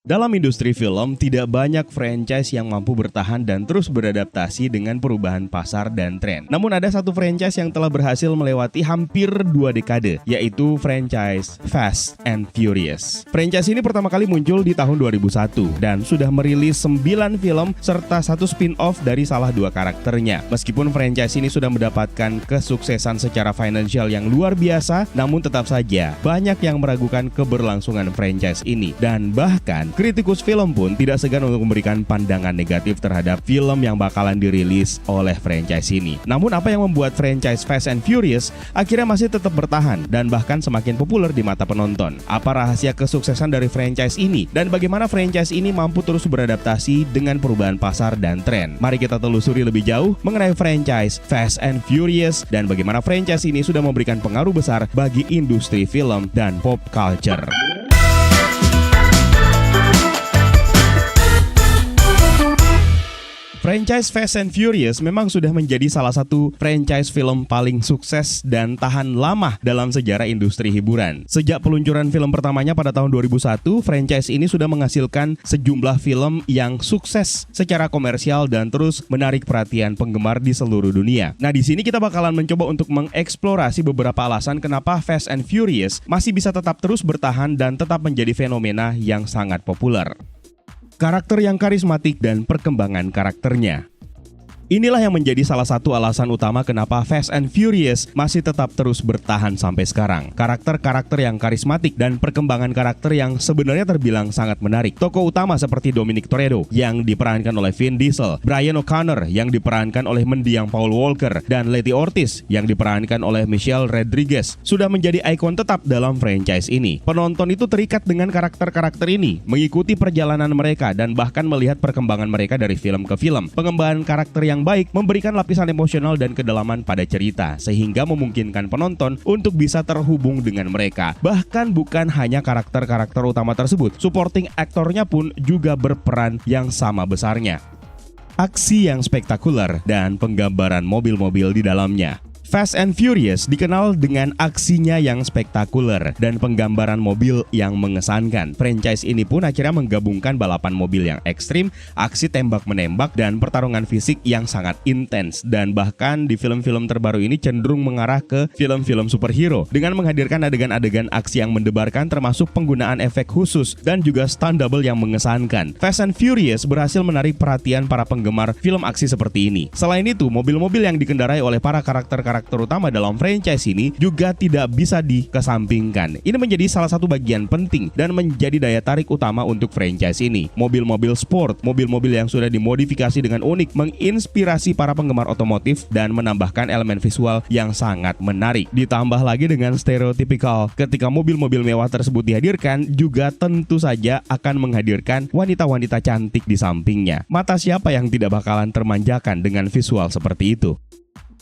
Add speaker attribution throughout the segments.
Speaker 1: Dalam industri film, tidak banyak franchise yang mampu bertahan dan terus beradaptasi dengan perubahan pasar dan tren. Namun ada satu franchise yang telah berhasil melewati hampir 2 dekade, yaitu franchise Fast and Furious. Franchise ini pertama kali muncul di tahun 2001 dan sudah merilis 9 film serta 1 spin-off dari salah 2 karakternya. Meskipun franchise ini sudah mendapatkan kesuksesan secara finansial yang luar biasa, namun tetap saja banyak yang meragukan keberlangsungan franchise ini. Dan bahkan kritikus film pun tidak segan untuk memberikan pandangan negatif terhadap film yang bakalan dirilis oleh franchise ini. Namun apa yang membuat franchise Fast and Furious akhirnya masih tetap bertahan dan bahkan semakin populer di mata penonton? Apa rahasia kesuksesan dari franchise ini? Dan bagaimana franchise ini mampu terus beradaptasi dengan perubahan pasar dan tren? Mari kita telusuri lebih jauh mengenai franchise Fast and Furious dan bagaimana franchise ini sudah memberikan pengaruh besar bagi industri film dan pop culture. Franchise Fast and Furious memang sudah menjadi salah satu franchise film paling sukses dan tahan lama dalam sejarah industri hiburan. Sejak peluncuran film pertamanya pada tahun 2001, franchise ini sudah menghasilkan sejumlah film yang sukses secara komersial dan terus menarik perhatian penggemar di seluruh dunia. Nah, di sini kita bakalan mencoba untuk mengeksplorasi beberapa alasan kenapa Fast and Furious masih bisa tetap terus bertahan dan tetap menjadi fenomena yang sangat populer. Karakter yang karismatik dan perkembangan karakternya. Inilah yang menjadi salah satu alasan utama kenapa Fast and Furious masih tetap terus bertahan sampai sekarang. Karakter-karakter yang karismatik dan perkembangan karakter yang sebenarnya terbilang sangat menarik. Tokoh utama seperti Dominic Toretto yang diperankan oleh Vin Diesel, Brian O'Connor yang diperankan oleh mendiang Paul Walker, dan Letty Ortiz yang diperankan oleh Michelle Rodriguez sudah menjadi ikon tetap dalam franchise ini. Penonton itu terikat dengan karakter-karakter ini, mengikuti perjalanan mereka dan bahkan melihat perkembangan mereka dari film ke film. Pengembangan karakter yang baik memberikan lapisan emosional dan kedalaman pada cerita sehingga memungkinkan penonton untuk bisa terhubung dengan mereka. Bahkan bukan hanya karakter-karakter utama tersebut, supporting aktornya pun juga berperan yang sama besarnya. Aksi yang spektakuler dan penggambaran mobil-mobil di dalamnya. Fast and Furious dikenal dengan aksinya yang spektakuler dan penggambaran mobil yang mengesankan. Franchise ini pun akhirnya menggabungkan balapan mobil yang ekstrim, aksi tembak-menembak, dan pertarungan fisik yang sangat intens. Dan bahkan di film-film terbaru ini cenderung mengarah ke film-film superhero dengan menghadirkan adegan-adegan aksi yang mendebarkan termasuk penggunaan efek khusus dan juga stunt double yang mengesankan. Fast and Furious berhasil menarik perhatian para penggemar film aksi seperti ini. Selain itu, mobil-mobil yang dikendarai oleh para karakter terutama dalam franchise ini juga tidak bisa dikesampingkan. Ini menjadi salah satu bagian penting dan menjadi daya tarik utama untuk franchise ini. Mobil-mobil sport, mobil-mobil yang sudah dimodifikasi dengan unik menginspirasi para penggemar otomotif dan menambahkan elemen visual yang sangat menarik. Ditambah lagi dengan stereotipikal ketika mobil-mobil mewah tersebut dihadirkan juga tentu saja akan menghadirkan wanita-wanita cantik di sampingnya. Mata siapa yang tidak bakalan termanjakan dengan visual seperti itu?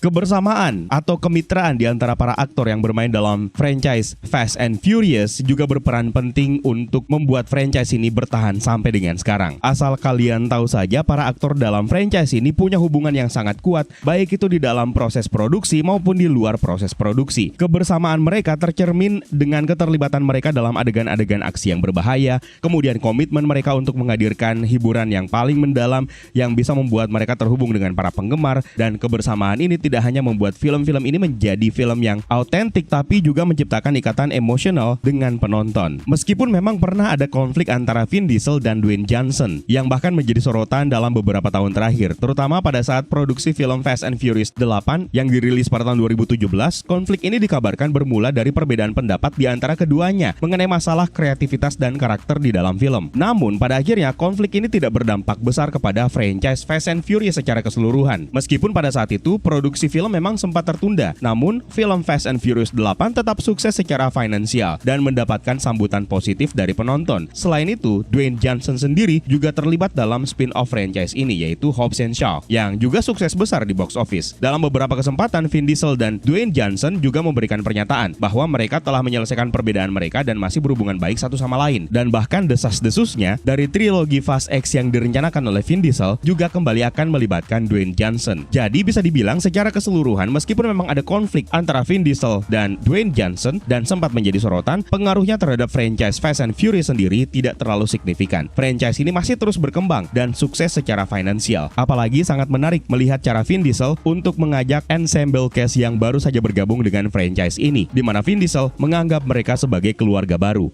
Speaker 1: Kebersamaan atau kemitraan di antara para aktor yang bermain dalam franchise Fast and Furious juga berperan penting untuk membuat franchise ini bertahan sampai dengan sekarang. Asal kalian tahu saja, para aktor dalam franchise ini punya hubungan yang sangat kuat, baik itu di dalam proses produksi maupun di luar proses produksi. Kebersamaan mereka tercermin dengan keterlibatan mereka dalam adegan-adegan aksi yang berbahaya, kemudian komitmen mereka untuk menghadirkan hiburan yang paling mendalam yang bisa membuat mereka terhubung dengan para penggemar, dan kebersamaan ini tidak hanya membuat film-film ini menjadi film yang autentik, tapi juga menciptakan ikatan emosional dengan penonton. Meskipun memang pernah ada konflik antara Vin Diesel dan Dwayne Johnson yang bahkan menjadi sorotan dalam beberapa tahun terakhir, terutama pada saat produksi film Fast and Furious 8 yang dirilis pada tahun 2017. Konflik ini dikabarkan bermula dari perbedaan pendapat di antara keduanya mengenai masalah kreativitas dan karakter di dalam film. Namun pada akhirnya konflik ini tidak berdampak besar kepada franchise Fast and Furious secara keseluruhan. Meskipun pada saat itu produksi film memang sempat tertunda, namun film Fast and Furious 8 tetap sukses secara finansial dan mendapatkan sambutan positif dari penonton. Selain itu, Dwayne Johnson sendiri juga terlibat dalam spin-off franchise ini, yaitu Hobbs & Shaw, yang juga sukses besar di box office. Dalam beberapa kesempatan, Vin Diesel dan Dwayne Johnson juga memberikan pernyataan bahwa mereka telah menyelesaikan perbedaan mereka dan masih berhubungan baik satu sama lain. Dan bahkan desas-desusnya dari trilogi Fast X yang direncanakan oleh Vin Diesel juga kembali akan melibatkan Dwayne Johnson. Jadi bisa dibilang secara secara keseluruhan, meskipun memang ada konflik antara Vin Diesel dan Dwayne Johnson dan sempat menjadi sorotan, pengaruhnya terhadap franchise Fast and Furious sendiri tidak terlalu signifikan. Franchise ini masih terus berkembang dan sukses secara finansial. Apalagi sangat menarik melihat cara Vin Diesel untuk mengajak ensemble cast yang baru saja bergabung dengan franchise ini, di mana Vin Diesel menganggap mereka sebagai keluarga baru.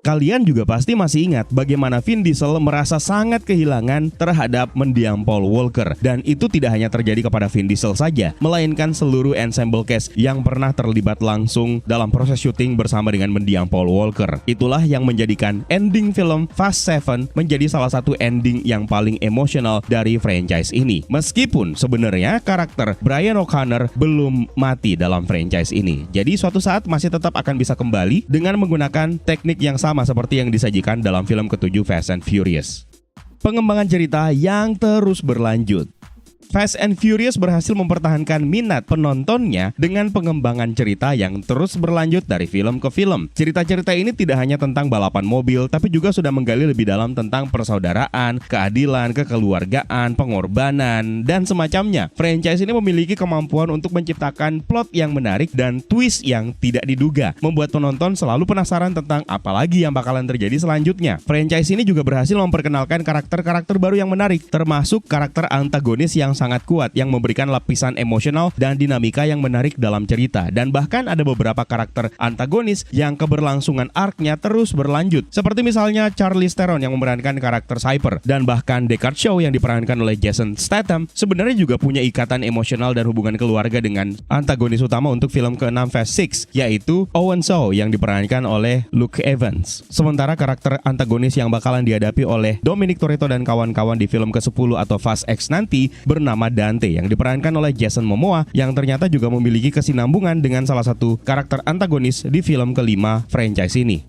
Speaker 1: Kalian juga pasti masih ingat bagaimana Vin Diesel merasa sangat kehilangan terhadap mendiang Paul Walker, dan itu tidak hanya terjadi kepada Vin Diesel saja, melainkan seluruh ensemble cast yang pernah terlibat langsung dalam proses syuting bersama dengan mendiang Paul Walker. Itulah yang menjadikan ending film Fast 7 menjadi salah satu ending yang paling emosional dari franchise ini. Meskipun sebenarnya karakter Brian O'Connor belum mati dalam franchise ini, jadi suatu saat masih tetap akan bisa kembali dengan menggunakan teknik yang sama seperti yang disajikan dalam film ke-7 Fast and Furious. Pengembangan cerita yang terus berlanjut. Fast and Furious berhasil mempertahankan minat penontonnya dengan pengembangan cerita yang terus berlanjut dari film ke film. Cerita-cerita ini tidak hanya tentang balapan mobil, tapi juga sudah menggali lebih dalam tentang persaudaraan, keadilan, kekeluargaan, pengorbanan, dan semacamnya. Franchise ini memiliki kemampuan untuk menciptakan plot yang menarik dan twist yang tidak diduga, membuat penonton selalu penasaran tentang apa lagi yang bakalan terjadi selanjutnya. Franchise ini juga berhasil memperkenalkan karakter-karakter baru yang menarik, termasuk karakter antagonis yang sangat kuat yang memberikan lapisan emosional dan dinamika yang menarik dalam cerita. Dan bahkan ada beberapa karakter antagonis yang keberlangsungan arc-nya terus berlanjut, seperti misalnya Charlize Theron yang memerankan karakter Cypher, dan bahkan Deckard Shaw yang diperankan oleh Jason Statham sebenarnya juga punya ikatan emosional dan hubungan keluarga dengan antagonis utama untuk film ke-6 Fast 6, yaitu Owen Shaw yang diperankan oleh Luke Evans. Sementara karakter antagonis yang bakalan dihadapi oleh Dominic Toretto dan kawan-kawan di film ke-10 atau Fast X nanti bernama Dante yang diperankan oleh Jason Momoa, yang ternyata juga memiliki kesinambungan dengan salah satu karakter antagonis di film ke-5 franchise ini.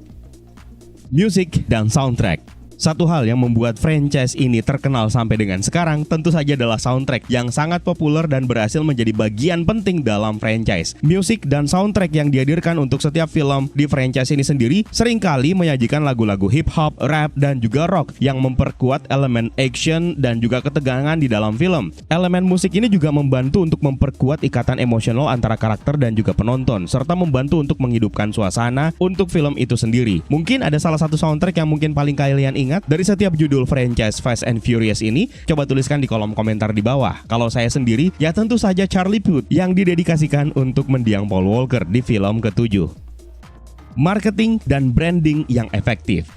Speaker 1: Musik dan soundtrack. Satu hal yang membuat franchise ini terkenal sampai dengan sekarang tentu saja adalah soundtrack yang sangat populer dan berhasil menjadi bagian penting dalam franchise. Musik dan soundtrack yang dihadirkan untuk setiap film di franchise ini sendiri seringkali menyajikan lagu-lagu hip hop, rap, dan juga rock yang memperkuat elemen action dan juga ketegangan di dalam film. Elemen musik ini juga membantu untuk memperkuat ikatan emosional antara karakter dan juga penonton, serta membantu untuk menghidupkan suasana untuk film itu sendiri. Mungkin ada salah satu soundtrack yang mungkin paling kalian ingat dari setiap judul franchise Fast and Furious ini? Coba tuliskan di kolom komentar di bawah. Kalau saya sendiri, ya tentu saja Charlie Puth yang didedikasikan untuk mendiang Paul Walker di film ke-7. Marketing dan branding yang efektif.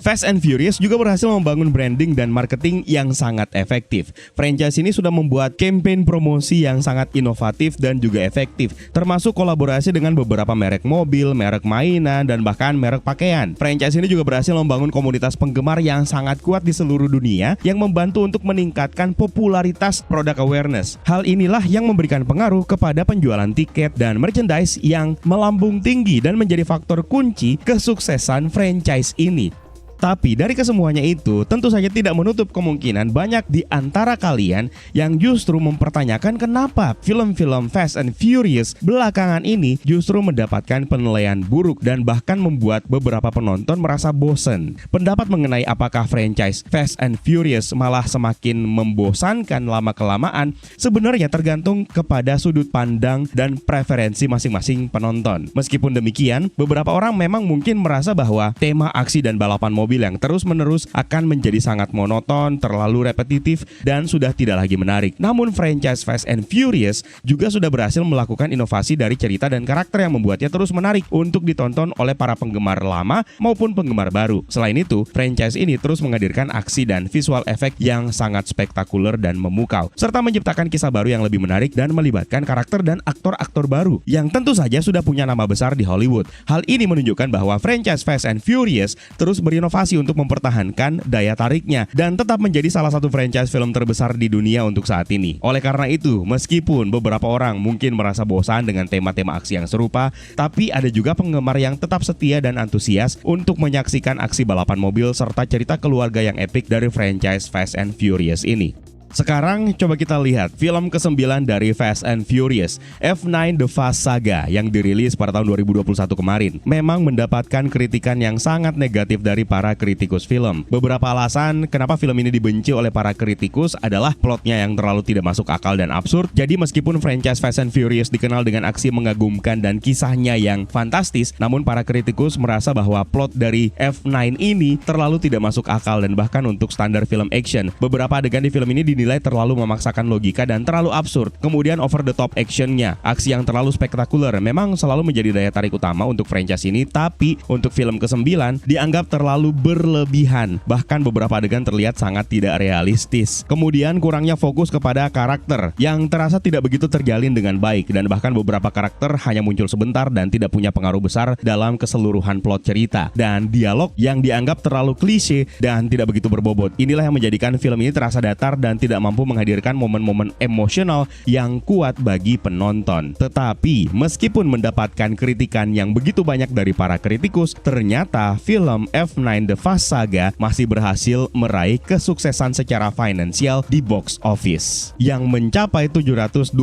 Speaker 1: Fast and Furious juga berhasil membangun branding dan marketing yang sangat efektif. Franchise ini sudah membuat campaign promosi yang sangat inovatif dan juga efektif, termasuk kolaborasi dengan beberapa merek mobil, merek mainan, dan bahkan merek pakaian. Franchise ini juga berhasil membangun komunitas penggemar yang sangat kuat di seluruh dunia yang membantu untuk meningkatkan popularitas produk awareness. Hal inilah yang memberikan pengaruh kepada penjualan tiket dan merchandise yang melambung tinggi dan menjadi faktor kunci kesuksesan franchise ini. Tapi dari kesemuanya itu, tentu saja tidak menutup kemungkinan banyak di antara kalian yang justru mempertanyakan kenapa film-film Fast and Furious belakangan ini justru mendapatkan penilaian buruk dan bahkan membuat beberapa penonton merasa bosan. Pendapat mengenai apakah franchise Fast and Furious malah semakin membosankan lama-kelamaan sebenarnya tergantung kepada sudut pandang dan preferensi masing-masing penonton. Meskipun demikian, beberapa orang memang mungkin merasa bahwa tema aksi dan balapan mobil yang terus-menerus akan menjadi sangat monoton, terlalu repetitif, dan sudah tidak lagi menarik. Namun franchise Fast and Furious juga sudah berhasil melakukan inovasi dari cerita dan karakter yang membuatnya terus menarik untuk ditonton oleh para penggemar lama maupun penggemar baru. Selain itu, franchise ini terus menghadirkan aksi dan visual efek yang sangat spektakuler dan memukau, serta menciptakan kisah baru yang lebih menarik dan melibatkan karakter dan aktor-aktor baru yang tentu saja sudah punya nama besar di Hollywood. Hal ini menunjukkan bahwa franchise Fast and Furious terus berinovasi untuk mempertahankan daya tariknya dan tetap menjadi salah satu franchise film terbesar di dunia untuk saat ini. Oleh karena itu, meskipun beberapa orang mungkin merasa bosan dengan tema-tema aksi yang serupa, tapi ada juga penggemar yang tetap setia dan antusias untuk menyaksikan aksi balapan mobil serta cerita keluarga yang epik dari franchise Fast and Furious ini. Sekarang coba kita lihat film ke-9 dari Fast and Furious, F9 The Fast Saga yang dirilis pada tahun 2021 kemarin. Memang mendapatkan kritikan yang sangat negatif dari para kritikus film. Beberapa alasan kenapa film ini dibenci oleh para kritikus adalah plotnya yang terlalu tidak masuk akal dan absurd. Jadi meskipun franchise Fast and Furious dikenal dengan aksi mengagumkan dan kisahnya yang fantastis, namun para kritikus merasa bahwa plot dari F9 ini terlalu tidak masuk akal dan bahkan untuk standar film action. Beberapa adegan di film ini dinilai terlalu memaksakan logika dan terlalu absurd. Kemudian over the top actionnya, aksi yang terlalu spektakuler memang selalu menjadi daya tarik utama untuk franchise ini, tapi untuk film ke-9 dianggap terlalu berlebihan. Bahkan beberapa adegan terlihat sangat tidak realistis. Kemudian kurangnya fokus kepada karakter yang terasa tidak begitu terjalin dengan baik, dan bahkan beberapa karakter hanya muncul sebentar dan tidak punya pengaruh besar dalam keseluruhan plot cerita. Dan dialog yang dianggap terlalu klise dan tidak begitu berbobot. Inilah yang menjadikan film ini terasa datar dan tidak mampu menghadirkan momen-momen emosional yang kuat bagi penonton. Tetapi meskipun mendapatkan kritikan yang begitu banyak dari para kritikus, ternyata film F9 The Fast Saga masih berhasil meraih kesuksesan secara finansial di box office yang mencapai 726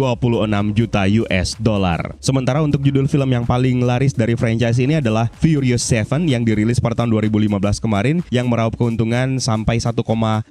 Speaker 1: juta US dollar. Sementara untuk judul film yang paling laris dari franchise ini adalah Furious 7 yang dirilis pada tahun 2015 kemarin yang meraup keuntungan sampai 1,5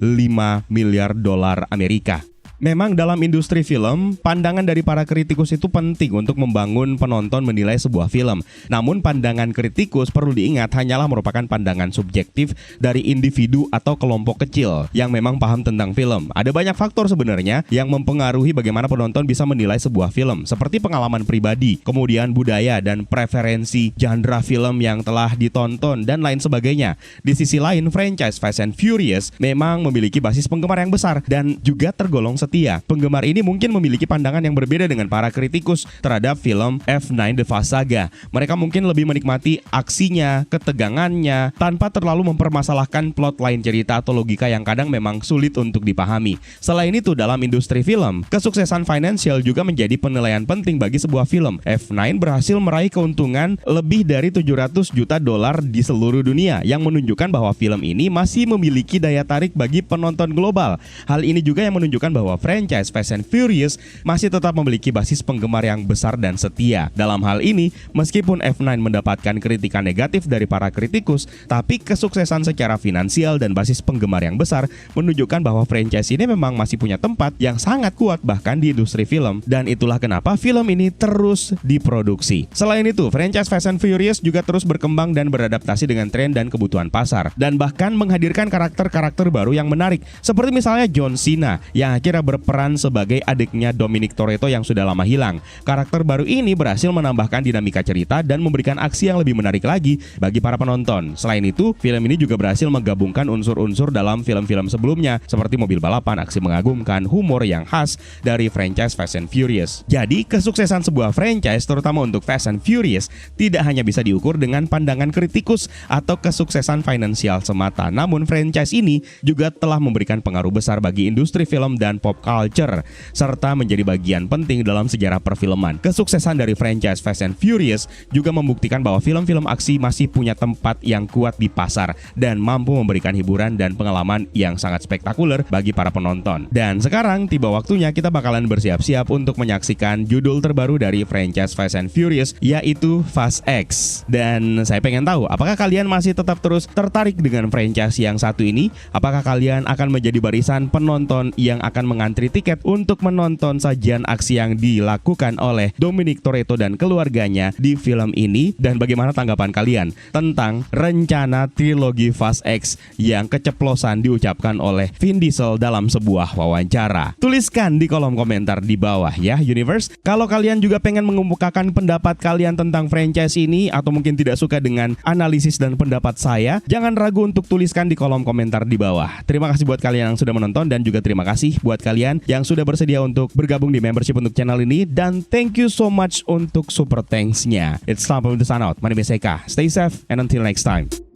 Speaker 1: miliar dolar Amerika. Memang dalam industri film, pandangan dari para kritikus itu penting untuk membangun penonton menilai sebuah film. Namun pandangan kritikus perlu diingat hanyalah merupakan pandangan subjektif dari individu atau kelompok kecil yang memang paham tentang film. Ada banyak faktor sebenarnya yang mempengaruhi bagaimana penonton bisa menilai sebuah film, seperti pengalaman pribadi, kemudian budaya dan preferensi genre film yang telah ditonton dan lain sebagainya. Di sisi lain, franchise Fast and Furious memang memiliki basis penggemar yang besar dan juga tergolong setia. Penggemar ini mungkin memiliki pandangan yang berbeda dengan para kritikus terhadap film F9 The Fast Saga. Mereka mungkin lebih menikmati aksinya, ketegangannya, tanpa terlalu mempermasalahkan plot lain cerita atau logika yang kadang memang sulit untuk dipahami. Selain itu, dalam industri film, kesuksesan finansial juga menjadi penilaian penting bagi sebuah film. F9 berhasil meraih keuntungan lebih dari 700 juta dolar di seluruh dunia, yang menunjukkan bahwa film ini masih memiliki daya tarik bagi penonton global. Hal ini juga yang menunjukkan bahwa franchise Fast and Furious masih tetap memiliki basis penggemar yang besar dan setia. Dalam hal ini, meskipun F9 mendapatkan kritikan negatif dari para kritikus, tapi kesuksesan secara finansial dan basis penggemar yang besar menunjukkan bahwa franchise ini memang masih punya tempat yang sangat kuat bahkan di industri film, dan itulah kenapa film ini terus diproduksi. Selain itu, franchise Fast and Furious juga terus berkembang dan beradaptasi dengan tren dan kebutuhan pasar, dan bahkan menghadirkan karakter-karakter baru yang menarik, seperti misalnya John Cena yang akhirnya berperan sebagai adiknya Dominic Toretto yang sudah lama hilang. Karakter baru ini berhasil menambahkan dinamika cerita dan memberikan aksi yang lebih menarik lagi bagi para penonton. Selain itu, film ini juga berhasil menggabungkan unsur-unsur dalam film-film sebelumnya seperti mobil balapan, aksi mengagumkan, humor yang khas dari franchise Fast and Furious. Jadi, kesuksesan sebuah franchise terutama untuk Fast and Furious tidak hanya bisa diukur dengan pandangan kritikus atau kesuksesan finansial semata. Namun franchise ini juga telah memberikan pengaruh besar bagi industri film dan pop culture, serta menjadi bagian penting dalam sejarah perfilman. Kesuksesan dari franchise Fast and Furious juga membuktikan bahwa film-film aksi masih punya tempat yang kuat di pasar dan mampu memberikan hiburan dan pengalaman yang sangat spektakuler bagi para penonton. Dan sekarang tiba waktunya kita bakalan bersiap-siap untuk menyaksikan judul terbaru dari franchise Fast and Furious, yaitu Fast X. Dan saya pengen tahu, apakah kalian masih tetap terus tertarik dengan franchise yang satu ini? Apakah kalian akan menjadi barisan penonton yang akan mengantri tiket untuk menonton sajian aksi yang dilakukan oleh Dominic Toretto dan keluarganya di film ini? Dan bagaimana tanggapan kalian tentang rencana trilogi Fast X yang keceplosan diucapkan oleh Vin Diesel dalam sebuah wawancara? Tuliskan di kolom komentar di bawah ya, Universe. Kalau kalian juga pengen mengemukakan pendapat kalian tentang franchise ini atau mungkin tidak suka dengan analisis dan pendapat saya, jangan ragu untuk tuliskan di kolom komentar di bawah. Terima kasih buat kalian yang sudah menonton, dan juga terima kasih buat kalian yang sudah bersedia untuk bergabung di membership untuk channel ini, dan thank you so much untuk super thanks-nya. It's time for me to sign out. My name is Eka. Stay safe and until next time.